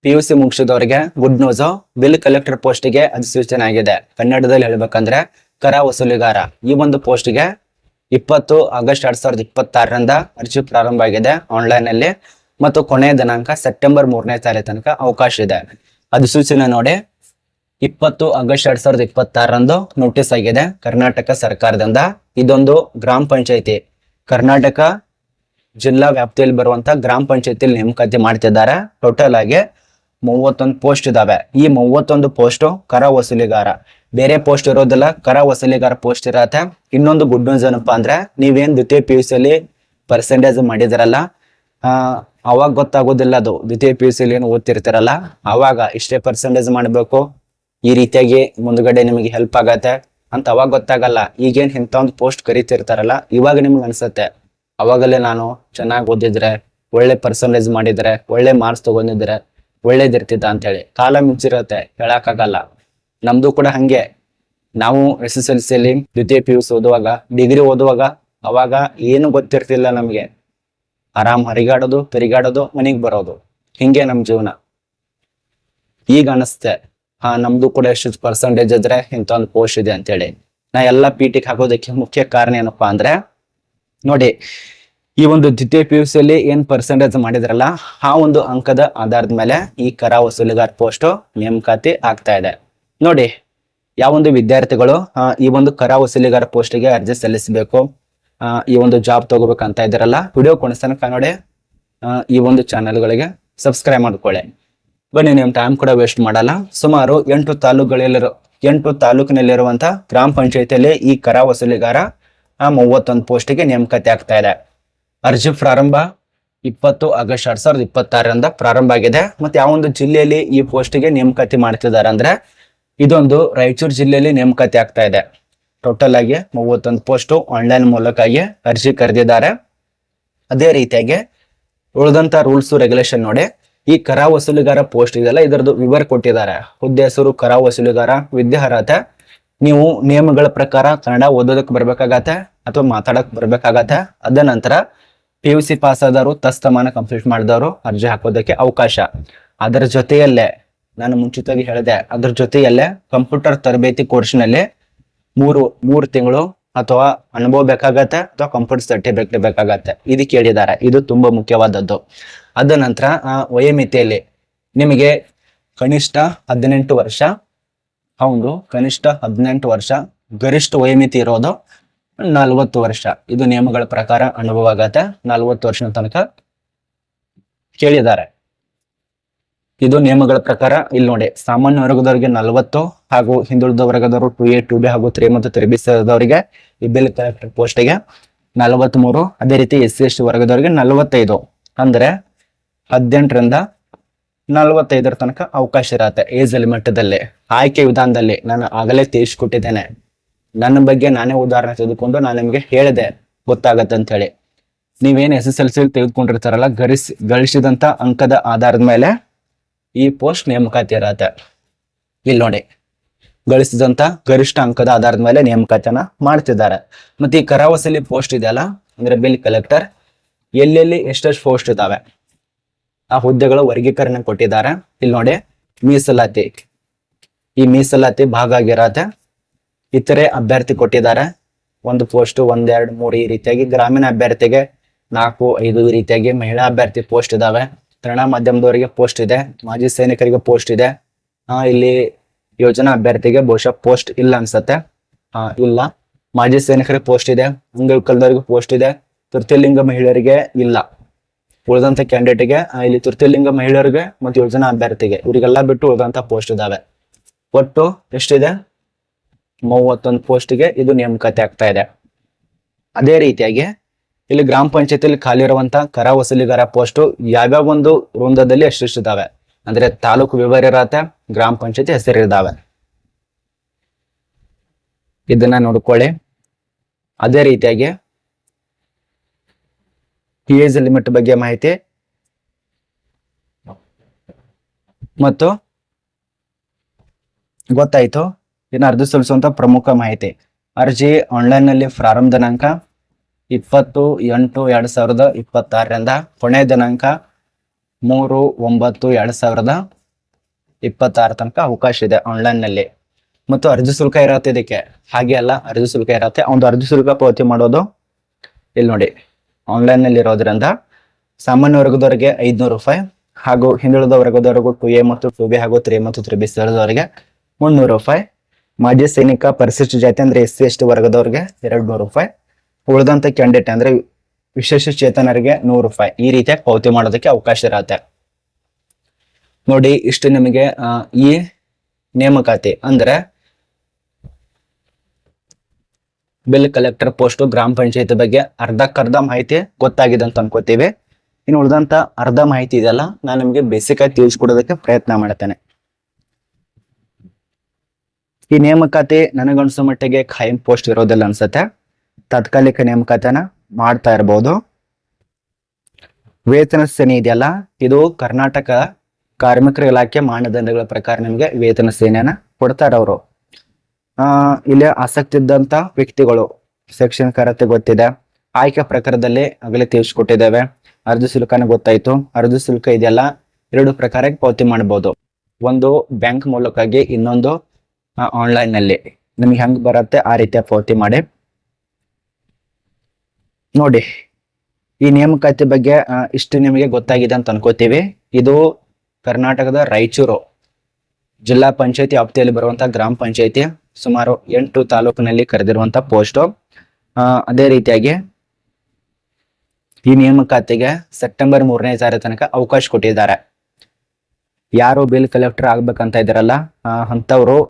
PUC ಮುಗಿಸಿದವರಿಗೆ good news. Bill collector ಪೋಸ್ಟ್ಗೆ ಅಧಿಸೂಚನೆ ಆಗಿದೆ. ಕನ್ನಡದಲ್ಲಿ ಹೇಳ್ಬೇಕಂದ್ರೆ ಕರ ವಸೂಲಿಗಾರ ಈ ಒಂದು ಪೋಸ್ಟ್ಗೆ 20 ಆಗಸ್ಟ್ 2026ರಿಂದ ಅರ್ಜಿ ಪ್ರಾರಂಭ ಆಗಿದೆ ಆನ್ಲೈನ್ ಅಲ್ಲಿ ಮತ್ತು ಕೊನೆಯ ದಿನಾಂಕ ಸೆಪ್ಟೆಂಬರ್ 3ನೇ ತಾರೀಕು ತನಕ ಅವಕಾಶ ಇದೆ. ಅಧಿಸೂಚನೆ ನೋಡಿ 20 ಆಗಸ್ಟ್ 2026ರಂದು ನೋಟಿಸ್ ಆಗಿದೆ ಕರ್ನಾಟಕ ಸರ್ಕಾರದಿಂದ. ಇದೊಂದು ಗ್ರಾಮ ಪಂಚಾಯತಿ ಕರ್ನಾಟಕ ಜಿಲ್ಲಾ ವ್ಯಾಪ್ತಿಯಲ್ಲಿ ಬರುವಂತ ಗ್ರಾಮ ಪಂಚಾಯತಿಯಲ್ಲಿ ನೇಮಕಾತಿ ಮಾಡ್ತಿದ್ದಾರೆ. ಟೋಟಲ್ ಆಗಿ 31 ಪೋಸ್ಟ್ ಇದಾವೆ. ಈ 31 ಪೋಸ್ಟ್ ಕರ ವಸೂಲಿಗಾರ, ಬೇರೆ ಪೋಸ್ಟ್ ಇರೋದಿಲ್ಲ, ಕರ ವಸೂಲಿಗಾರ ಪೋಸ್ಟ್ ಇರತ್ತೆ. ಇನ್ನೊಂದು ಗುಡ್ ನ್ಯೂಸ್ ಏನಪ್ಪಾ ಅಂದ್ರೆ ನೀವೇನ್ ದ್ವಿತೀಯ PUC ಅಲ್ಲಿ ಪರ್ಸೆಂಟೇಜ್ ಮಾಡಿದಿರಲ್ಲ ಅವಾಗ ಗೊತ್ತಾಗೋದಿಲ್ಲ. ಅದು ದ್ವಿತೀಯ PUC ಅಲ್ಲಿ ಏನು ಓದ್ತಿರ್ತಾರಲ್ಲ ಅವಾಗ ಇಷ್ಟೇ ಪರ್ಸೆಂಟೇಜ್ ಮಾಡ್ಬೇಕು, ಈ ರೀತಿಯಾಗಿ ಮುಂದ್ಗಡೆ ನಿಮಗೆ ಹೆಲ್ಪ್ ಆಗತ್ತೆ ಅಂತ ಅವಾಗ ಗೊತ್ತಾಗಲ್ಲ. ಈಗೇನ್ ಇಂಥ ಒಂದು ಪೋಸ್ಟ್ ಕರಿತಿರ್ತಾರಲ್ಲ ಇವಾಗ ನಿಮ್ಗೆ ಅನ್ಸತ್ತೆ ಅವಾಗಲೇ ನಾನು ಚೆನ್ನಾಗಿ ಓದಿದ್ರೆ, ಒಳ್ಳೆ ಪರ್ಸೆಂಟೇಜ್ ಮಾಡಿದ್ರೆ, ಒಳ್ಳೆ ಮಾರ್ಕ್ಸ್ ತಗೊಂಡಿದ್ರೆ ಒಳ್ಳೇದಿರ್ತಿದ್ದ ಅಂತ ಹೇಳಿ. ಕಾಲ ಮಿಂಚಿರತ್ತೆ, ಹೇಳಕ್ಕಾಗಲ್ಲ. ನಮ್ದು ಕೂಡ ಹಂಗೆ. ನಾವು SSLC ಅಲ್ಲಿ ದ್ವಿತೀಯ PUC ಓದುವಾಗ, ಡಿಗ್ರಿ ಓದುವಾಗ ಅವಾಗ ಏನು ಗೊತ್ತಿರ್ತಿಲ್ಲ ನಮ್ಗೆ. ಆರಾಮ್ ಹರಿಗಾಡೋದು, ತಿರುಗಾಡೋದು, ಮನೆಗ್ ಬರೋದು, ಹಿಂಗೆ ನಮ್ ಜೀವನ. ಈಗ ಅನಿಸ್ತೆ ನಮ್ದು ಕೂಡ ಎಷ್ಟು ಪರ್ಸೆಂಟೇಜ್ ಇದ್ರೆ ಇಂಥ ಒಂದು ಪೋಸ್ಟ್ ಇದೆ ಅಂತೇಳಿ. ನಾ ಎಲ್ಲ PTಗೆ ಹಾಕೋದಕ್ಕೆ ಮುಖ್ಯ ಕಾರಣ ಏನಪ್ಪಾ ಅಂದ್ರೆ ನೋಡಿ, ಈ ಒಂದು ದ್ವಿತೀಯ PUC ಅಲ್ಲಿ ಏನ್ ಪರ್ಸೆಂಟೇಜ್ ಮಾಡಿದ್ರಲ್ಲ ಆ ಒಂದು ಅಂಕದ ಆಧಾರದ ಮೇಲೆ ಈ ಕರ ವಸೂಲಿಗಾರ ಪೋಸ್ಟ್ ನೇಮಕಾತಿ ಆಗ್ತಾ ಇದೆ. ನೋಡಿ, ಯಾವೊಂದು ವಿದ್ಯಾರ್ಥಿಗಳು ಈ ಒಂದು ಕರ ವಸೂಲಿಗಾರ ಪೋಸ್ಟ್ಗೆ ಅರ್ಜಿ ಸಲ್ಲಿಸಬೇಕು, ಈ ಒಂದು ಜಾಬ್ ತಗೋಬೇಕಂತ ಇದ್ದೀರಲ್ಲ, ವಿಡಿಯೋ ಕೊನೆತನಕ ನೋಡಿ, ಈ ಒಂದು ಚಾನೆಲ್ಗಳಿಗೆ ಸಬ್ಸ್ಕ್ರೈಬ್ ಮಾಡ್ಕೊಳ್ಳಿ. ಬನ್ನಿ, ನಿಮ್ ಟೈಮ್ ಕೂಡ ವೇಸ್ಟ್ ಮಾಡಲ್ಲ. ಸುಮಾರು 8 ತಾಲೂಕಿನಲ್ಲಿರುವಂತ ಗ್ರಾಮ ಪಂಚಾಯತಿಯಲ್ಲಿ ಈ ಕರ ವಸೂಲಿಗಾರ 31 ಪೋಸ್ಟ್ಗೆ ನೇಮಕಾತಿ ಆಗ್ತಾ ಇದೆ. ಅರ್ಜಿ ಪ್ರಾರಂಭ 20 ಆಗಸ್ಟ್ 2026ರಿಂದ ಪ್ರಾರಂಭ ಆಗಿದೆ. ಮತ್ತೆ ಯಾವ ಒಂದು ಜಿಲ್ಲೆಯಲ್ಲಿ ಈ ಪೋಸ್ಟ್ಗೆ ನೇಮಕಾತಿ ಮಾಡ್ತಿದ್ದಾರೆ ಅಂದ್ರೆ ಇದೊಂದು ರಾಯಚೂರು ಜಿಲ್ಲೆಯಲ್ಲಿ ನೇಮಕಾತಿ ಆಗ್ತಾ ಇದೆ. ಟೋಟಲ್ ಆಗಿ 31 ಪೋಸ್ಟ್ ಆನ್ಲೈನ್ ಮೂಲಕವಾಗಿ ಅರ್ಜಿ ಕರೆದಿದ್ದಾರೆ. ಅದೇ ರೀತಿಯಾಗಿ ಉಳಿದಂತ ರೂಲ್ಸ್ ರೆಗ್ಯುಲೇಷನ್ ನೋಡಿ, ಈ ಕರ ವಸೂಲಿಗಾರ ಪೋಸ್ಟ್ ಇದೆಲ್ಲ ಇದರದ್ದು ವಿವರ ಕೊಟ್ಟಿದ್ದಾರೆ. ಹುದ್ದೆ ಹೆಸರು ಕರ ವಸೂಲಿಗಾರ, ವಿದ್ಯಾರ್ಹತೆ, ನೀವು ನಿಯಮಗಳ ಪ್ರಕಾರ ಕನ್ನಡ ಓದೋದಕ್ಕೆ ಬರ್ಬೇಕಾಗತ್ತೆ ಅಥವಾ ಮಾತಾಡಕ್ ಬರ್ಬೇಕಾಗತ್ತೆ. ಅದ ನಂತರ PUC ಪಾಸ್ ಆದವರು, ತಸ್ತಮಾನ ಕಂಪ್ಲೀಟ್ ಮಾಡಿದವರು ಅರ್ಜಿ ಹಾಕೋದಕ್ಕೆ ಅವಕಾಶ. ಅದರ ಜೊತೆಯಲ್ಲೇ ನಾನು ಮುಂಚಿತವಾಗಿ ಹೇಳಿದೆ, ಅದ್ರ ಜೊತೆಯಲ್ಲೇ ಕಂಪ್ಯೂಟರ್ ತರಬೇತಿ ಕೋರ್ಸ್ನಲ್ಲಿ ಮೂರು ತಿಂಗಳು ಅಥವಾ ಅನುಭವ ಬೇಕಾಗತ್ತೆ ಅಥವಾ ಕಂಪ್ಯೂಟರ್ ಸರ್ಟಿಫಿಕೇಟ್ ಬೇಕಾಗತ್ತೆ. ಇದು ಕೇಳಿದ್ದಾರೆ, ಇದು ತುಂಬಾ ಮುಖ್ಯವಾದದ್ದು. ಅದ ನಂತರ ವಯೋಮಿತಿಯಲ್ಲಿ ನಿಮಗೆ ಕನಿಷ್ಠ 18 ವರ್ಷ, ಹೌದು ಕನಿಷ್ಠ 18 ವರ್ಷ, ಗರಿಷ್ಠ ವಯೋಮಿತಿ ಇರೋದು 40 ವರ್ಷ. ಇದು ನಿಯಮಗಳ ಪ್ರಕಾರ ಅನುಭವ ಆಗತ್ತೆ. 40 ವರ್ಷದ ತನಕ ಕೇಳಿದ್ದಾರೆ. ಇದು ನಿಯಮಗಳ ಪ್ರಕಾರ ಇಲ್ಲಿ ನೋಡಿ, ಸಾಮಾನ್ಯ ವರ್ಗದವರಿಗೆ 40 ಹಾಗೂ ಹಿಂದುಳಿದ ವರ್ಗದವರು 2A 2B ಹಾಗೂ 3 ಮತ್ತು 3B ಸೇರಿದವರಿಗೆ ಈ ಬಿಲ್ ಕಲೆಕ್ಟರ್ ಪೋಸ್ಟ್ಗೆ 43. ಅದೇ ರೀತಿ SC ST ವರ್ಗದವರಿಗೆ 45. ಅಂದ್ರೆ 18ರಿಂದ 45 ತನಕ ಅವಕಾಶ ಇರತ್ತೆ. ಏಜ್ ಲಿಮಿಟ್ದಲ್ಲಿ ಆಯ್ಕೆ ವಿಧಾನದಲ್ಲಿ ನಾನು ಆಗಲೇ ತಿಳಿಸ್ಕೊಟ್ಟಿದ್ದೇನೆ. ನನ್ನ ಬಗ್ಗೆ ನಾನೇ ಉದಾಹರಣೆ ತೆಗೆದುಕೊಂಡು ನಾನು ನಿಮಗೆ ಹೇಳಿದೆ, ಗೊತ್ತಾಗತ್ತೆ ಅಂತ ಹೇಳಿ. ನೀವೇನು SSLC ತೆಗೆದುಕೊಂಡಿರ್ತಾರಲ್ಲ, ಗಳಿಸಿದಂತ ಅಂಕದ ಆಧಾರದ ಮೇಲೆ ಈ ಪೋಸ್ಟ್ ನೇಮಕಾತಿ ಇರತ್ತೆ. ಇಲ್ಲಿ ನೋಡಿ, ಗಳಿಸಿದಂತ ಗರಿಷ್ಠ ಅಂಕದ ಆಧಾರದ ಮೇಲೆ ನೇಮಕಾತಿಯನ್ನ ಮಾಡ್ತಿದ್ದಾರೆ. ಮತ್ತೆ ಈ ಕರ ವಸೂಲಿ ಪೋಸ್ಟ್ ಇದೆಯಲ್ಲ ಅಂದ್ರೆ ಬಿಲ್ ಕಲೆಕ್ಟರ್, ಎಲ್ಲೆಲ್ಲಿ ಎಷ್ಟೆಷ್ಟು ಪೋಸ್ಟ್ ಇದಾವೆ ಆ ಹುದ್ದೆಗಳ ವರ್ಗೀಕರಣ ಕೊಟ್ಟಿದ್ದಾರೆ. ಇಲ್ಲಿ ನೋಡಿ, ಮೀಸಲಾತಿ, ಈ ಮೀಸಲಾತಿ ಭಾಗ ಆಗಿರತ್ತೆ. ಇತರೆ ಅಭ್ಯರ್ಥಿ ಕೊಟ್ಟಿದ್ದಾರೆ, 1 ಪೋಸ್ಟ್ 1, 2, 3 ಈ ರೀತಿಯಾಗಿ. ಗ್ರಾಮೀಣ ಅಭ್ಯರ್ಥಿಗೆ 4, 5 ಈ ರೀತಿಯಾಗಿ. ಮಹಿಳಾ ಅಭ್ಯರ್ಥಿ ಪೋಸ್ಟ್ ಇದಾವೆ. ಕನ್ನಡ ಮಾಧ್ಯಮದವರಿಗೆ ಪೋಸ್ಟ್ ಇದೆ. ಮಾಜಿ ಸೈನಿಕರಿಗೆ ಪೋಸ್ಟ್ ಇದೆ. ಇಲ್ಲಿ ಯೋಜನಾ ಅಭ್ಯರ್ಥಿಗೆ ಬಹುಶಃ ಪೋಸ್ಟ್ ಇಲ್ಲ ಅನ್ಸತ್ತೆ, ಇಲ್ಲ. ಮಾಜಿ ಸೈನಿಕರಿಗೆ ಪೋಸ್ಟ್ ಇದೆ. ಅಂಗವಿಕಲದವರಿಗೆ ಪೋಸ್ಟ್ ಇದೆ. ತೃತೀಯಲಿಂಗ ಮಹಿಳೆಯರಿಗೆ ಇಲ್ಲ. ಉಳಿದಂತ ಕ್ಯಾಂಡಿಡೇಟ್ಗೆ ಇಲ್ಲಿ ತೃತೀಯಲಿಂಗ ಮಹಿಳೆಯರಿಗೆ ಮತ್ತು ಯೋಜನಾ ಅಭ್ಯರ್ಥಿಗೆ ಇವರಿಗೆಲ್ಲ ಬಿಟ್ಟು ಉಳಿದಂತ ಪೋಸ್ಟ್ ಇದಾವೆ. ಒಟ್ಟು ಎಷ್ಟಿದೆ? 31 ಪೋಸ್ಟ್ಗೆ ಇದು ನೇಮಕಾತಿ ಆಗ್ತಾ ಇದೆ. ಅದೇ ರೀತಿಯಾಗಿ ಇಲ್ಲಿ ಗ್ರಾಮ ಪಂಚಾಯತಿಯಲ್ಲಿ ಖಾಲಿ ಇರುವಂತ ಕರ ವಸೂಲಿಗಾರ ಪೋಸ್ಟ್ ಯಾವ್ಯಾವ ಒಂದು ವೃಂದದಲ್ಲಿ ಎಷ್ಟಿದ್ದಾವೆ ಅಂದ್ರೆ ತಾಲೂಕು ವಿವರ ಇರತ್ತೆ, ಗ್ರಾಮ ಪಂಚಾಯತಿ ಹೆಸರು ಇದಾವೆ, ಇದನ್ನ ನೋಡ್ಕೊಳ್ಳಿ. ಅದೇ ರೀತಿಯಾಗಿ ಏಜ್ ಲಿಮಿಟ್ ಬಗ್ಗೆ ಮಾಹಿತಿ ಮತ್ತು ಗೊತ್ತಾಯ್ತು. ಇನ್ನು ಅರ್ಜಿ ಸಲ್ಲಿಸುವಂತ ಪ್ರಮುಖ ಮಾಹಿತಿ. ಅರ್ಜಿ ಆನ್ಲೈನ್ ನಲ್ಲಿ ಪ್ರಾರಂಭ ದಿನಾಂಕ 20/8/2026ರಿಂದ ಕೊನೆಯ ದಿನಾಂಕ 3/9/2026 ತನಕ ಅವಕಾಶ ಇದೆ ಆನ್ಲೈನ್ ನಲ್ಲಿ. ಮತ್ತು ಅರ್ಜಿ ಶುಲ್ಕ ಇರತ್ತೆ ಇದಕ್ಕೆ. ಹಾಗೆ ಅಲ್ಲ, ಅರ್ಜಿ ಶುಲ್ಕ ಇರತ್ತೆ. ಒಂದು ಅರ್ಜಿ ಶುಲ್ಕ ಪಾವತಿ ಮಾಡೋದು ಇಲ್ಲಿ ನೋಡಿ, ಆನ್ಲೈನ್ ನಲ್ಲಿ ಇರೋದ್ರಿಂದ ಸಾಮಾನ್ಯ ವರ್ಗದವರಿಗೆ 500 ರೂಪಾಯಿ, ಹಾಗೂ ಹಿಂದುಳಿದ ವರ್ಗದವರೆಗೂ 2A ಮತ್ತು 2B ಹಾಗೂ 3A ಮತ್ತು 3B ಸೇರಿದವರಿಗೆ 300 ರೂಪಾಯಿ. ಮಾಜಿ ಸೈನಿಕ, ಪರಿಶಿಷ್ಟ ಜಾತಿ ಅಂದ್ರೆ SC/ST ವರ್ಗದವರಿಗೆ 200 ರೂಪಾಯಿ. ಉಳಿದಂತ ಕ್ಯಾಂಡಿಡೇಟ್ ಅಂದ್ರೆ ವಿಶೇಷ ಚೇತನರಿಗೆ 100 ರೂಪಾಯಿ. ಈ ರೀತಿಯಾಗಿ ಪಾವತಿ ಮಾಡೋದಕ್ಕೆ ಅವಕಾಶ ಇರತ್ತೆ ನೋಡಿ. ಇಷ್ಟು ನಿಮಗೆ ಈ ನೇಮಕಾತಿ ಅಂದ್ರೆ ಬಿಲ್ ಕಲೆಕ್ಟರ್ ಪೋಸ್ಟ್ ಗ್ರಾಮ ಪಂಚಾಯತ್ ಬಗ್ಗೆ ಅರ್ಧಕ್ಕರ್ಧ ಮಾಹಿತಿ ಗೊತ್ತಾಗಿದೆ ಅಂತ ಅನ್ಕೋತೀವಿ. ಇನ್ನು ಉಳಿದಂತ ಅರ್ಧ ಮಾಹಿತಿ ಇದೆಲ್ಲ ನಾನು ನಿಮಗೆ ಬೇಸಿಕ್ ಆಗಿ ತಿಳಿಸ್ಕೊಡೋದಕ್ಕೆ ಪ್ರಯತ್ನ ಮಾಡ್ತೇನೆ. ಈ ನೇಮಕಾತಿ ನನಗನ್ಸೋ ಮಟ್ಟಿಗೆ ಖಾಯಂ ಪೋಸ್ಟ್ ಇರೋದಿಲ್ಲ ಅನ್ಸತ್ತೆ. ತಾತ್ಕಾಲಿಕ ನೇಮಕಾತಿನ ಮಾಡ್ತಾ ಇರಬಹುದು. ವೇತನ ಶ್ರೇಣಿ ಇದೆಯಲ್ಲ, ಇದು ಕರ್ನಾಟಕ ಕಾರ್ಮಿಕರ ಇಲಾಖೆ ಮಾನದಂಡಗಳ ಪ್ರಕಾರ ನಿಮಗೆ ವೇತನ ಶ್ರೇಣಿಯನ್ನ ಕೊಡ್ತಾರೆ ಅವರು. ಇಲ್ಲಿ ಆಸಕ್ತಿ ಇದ್ದಂತ ವ್ಯಕ್ತಿಗಳು ಶೈಕ್ಷಣಿಕ ಅರ್ಹತೆ ಗೊತ್ತಿದೆ, ಆಯ್ಕೆ ಪ್ರಕಾರದಲ್ಲಿ ಆಗಲೇ ತಿಳಿಸ್ಕೊಟ್ಟಿದ್ದೇವೆ. ಅರ್ಜಿ ಶುಲ್ಕನ ಗೊತ್ತಾಯ್ತು. ಅರ್ಜಿ ಶುಲ್ಕ ಇದೆಯಲ್ಲ 2 ಪ್ರಕಾರಕ್ಕೆ ಪಾವತಿ ಮಾಡಬಹುದು. ಒಂದು ಬ್ಯಾಂಕ್ ಮೂಲಕವಾಗಿ, ಇನ್ನೊಂದು ಆನ್ಲೈನ್ ನಲ್ಲಿ. ನಿಮ್ಗೆ ಹೆಂಗ್ ಬರುತ್ತೆ ಆ ರೀತಿಯ ಪಾವತಿ ಮಾಡಿ. ನೋಡಿ, ಈ ನೇಮಕಾತಿ ಬಗ್ಗೆ ಇಷ್ಟು ನಿಮಗೆ ಗೊತ್ತಾಗಿದೆ ಅಂತ ಅನ್ಕೋತೀವಿ. ಇದು ಕರ್ನಾಟಕದ ರಾಯಚೂರು ಜಿಲ್ಲಾ ಪಂಚಾಯತಿ ವ್ಯಾಪ್ತಿಯಲ್ಲಿ ಬರುವಂತಹ ಗ್ರಾಮ ಪಂಚಾಯತಿ ಸುಮಾರು 8 ತಾಲೂಕಿನಲ್ಲಿ ಕರೆದಿರುವಂತ ಪೋಸ್ಟ್. ಅದೇ ರೀತಿಯಾಗಿ ಈ ನೇಮಕಾತಿಗೆ ಸೆಪ್ಟೆಂಬರ್ 3ನೇ ತಾರೀಕು ತನಕ ಅವಕಾಶ ಕೊಟ್ಟಿದ್ದಾರೆ. ಯಾರು ಬಿಲ್ ಕಲೆಕ್ಟರ್ ಆಗ್ಬೇಕಂತ ಇದ್ದಾರಲ್ಲ ಅಂತವ್ರು